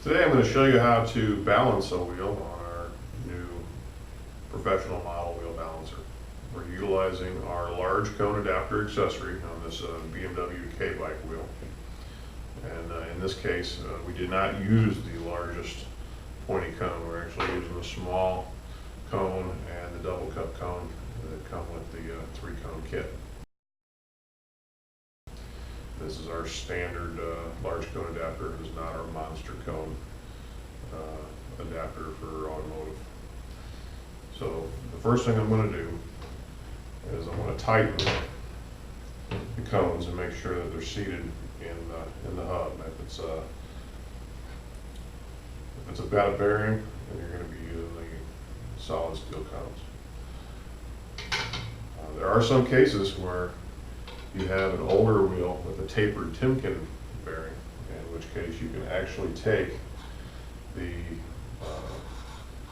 Today I'm going to show you how to balance a wheel on our new professional model wheel balancer. We're utilizing our large cone adapter accessory on this BMW K-bike wheel. And in this case, we did not use the largest pointy cone. We're actually using the small cone and the double cup cone that come with the 3-cone kit. This is our standard large cone adapter. It is not our monster cone adapter for automotive. So the first thing I'm going to do is I'm going to tighten the cones and make sure that they're seated in the hub. If it's a bad bearing, then you're going to be using the solid steel cones. There are some cases where you have an older wheel with a tapered Timken bearing, in which case you can actually take the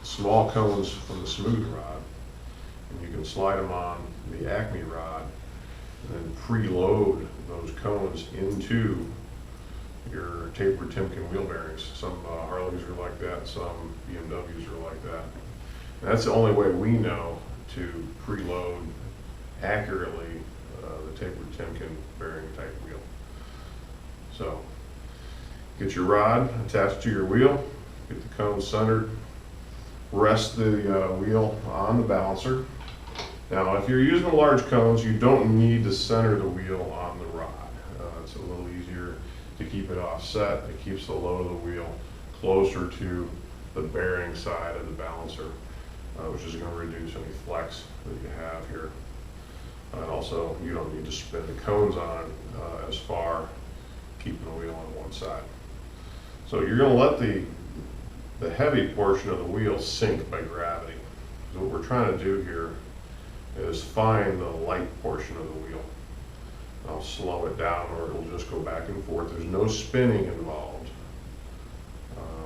small cones from the smooth rod and you can slide them on the Acme rod and then preload those cones into your tapered Timken wheel bearings. Some Harleys are like that, some BMWs are like that. And that's the only way we know to preload accurately the tapered Timken bearing type wheel. So get your rod attached to your wheel, get the cones centered, rest the wheel on the balancer. Now if you're using the large cones, you don't need to center the wheel on the rod. It's a little easier to keep it offset. It keeps the load of the wheel closer to the bearing side of the balancer, which is going to reduce any flex that you have here. And also, you don't need to spin the cones on as far, keeping the wheel on one side. So you're going to let the heavy portion of the wheel sink by gravity. So what we're trying to do here is find the light portion of the wheel. I'll slow it down or it'll just go back and forth. There's no spinning involved.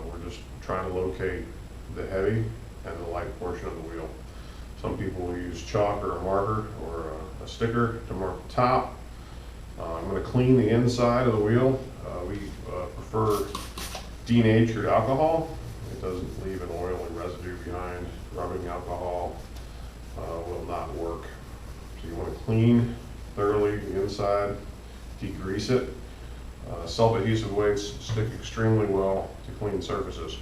We're just trying to locate the heavy and the light portion of the wheel. Some people will use chalk or a marker or a sticker to mark the top. I'm going to clean the inside of the wheel. We prefer denatured alcohol. It doesn't leave an oily residue behind. Rubbing alcohol will not work. So you want to clean thoroughly the inside, degrease it. Self-adhesive weights stick extremely well to clean surfaces.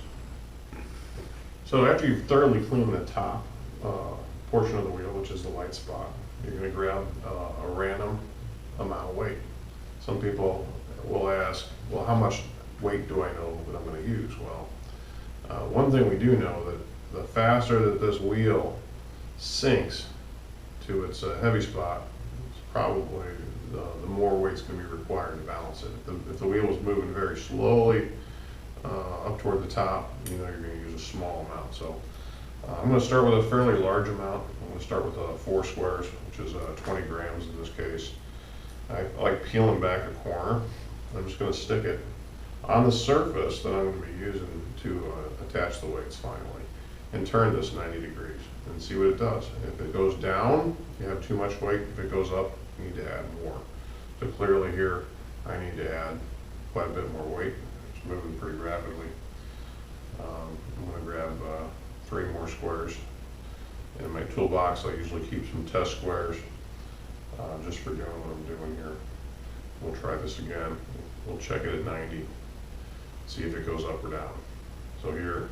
So after you've thoroughly cleaned the top portion of the wheel, which is the light spot, you're going to grab a random amount of weight. Some people will ask, well, how much weight do I know that I'm going to use? Well, one thing we do know that the faster that this wheel sinks to its heavy spot, it's probably the more weight's going to be required to balance it. If the wheel is moving very slowly up toward the top, you know you're going to use a small amount. So I'm going to start with a fairly large amount. I'm going to start with 4 squares, which is 20 grams in this case. I like peeling back a corner. I'm just going to stick it on the surface that I'm going to be using to attach the weights finally, and turn this 90 degrees and see what it does. If it goes down, you have too much weight. If it goes up, you need to add more. So clearly here, I need to add quite a bit more weight. It's moving pretty rapidly. I'm going to grab 3 more squares. In my toolbox, I usually keep some test squares just for doing what I'm doing here. We'll try this again. We'll check it at 90, see if it goes up or down. So here,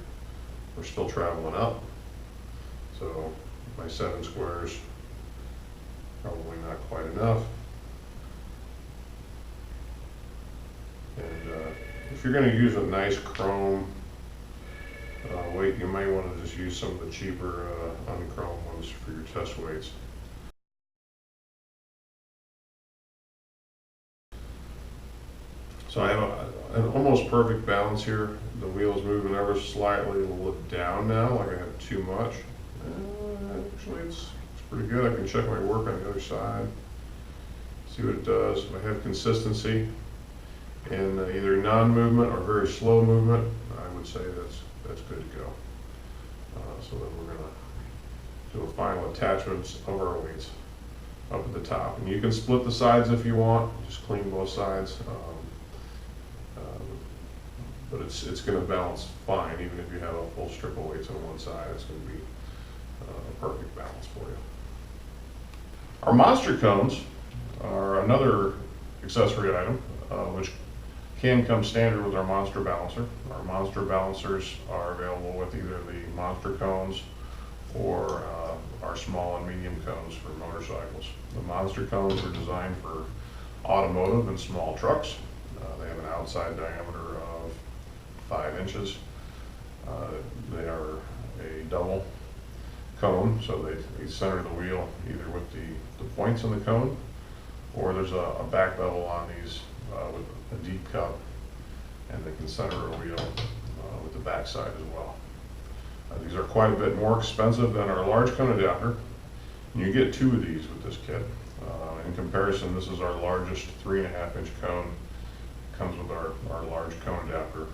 we're still traveling up. So my 7 squares, probably not quite enough. And if you're going to use a nice chrome weight, you might want to just use some of the cheaper unchrome ones for your test weights. So I have an almost perfect balance here. The wheel is moving ever slightly a little down now, like I have too much. Actually, it's pretty good. I can check my work on the other side, see what it does. If I have consistency in either non-movement or very slow movement, I would say that's good to go. So then we're going to do a final attachments of our weights up at the top. And you can split the sides if you want, just clean both sides. but it's going to balance fine. Even if you have a full strip of weights on one side, it's going to be a perfect balance for you. Our monster cones are another accessory item, which can come standard with our monster balancer. Our monster balancers are available with either the monster cones or our small and medium cones for motorcycles. The monster cones are designed for automotive and small trucks. They have an outside diameter of 5 inches. They are a double cone, so they center the wheel either with the points in the cone, or there's a back bevel on these with a deep cup, and they can center a wheel with the back side as well. These are quite a bit more expensive than our large cone adapter. You get 2 of these with this kit. In comparison, this is our largest 3.5-inch cone. Comes with our large cone adapter.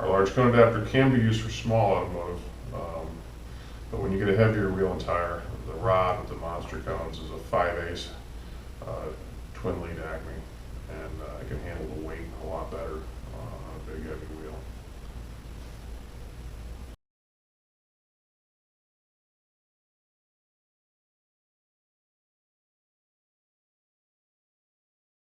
Our large cone adapter can be used for small automotive, but when you get a heavier wheel and tire, the rod with the monster cones is a 5/8 twin lead Acme, and it can handle the weight a lot better on a big heavy wheel.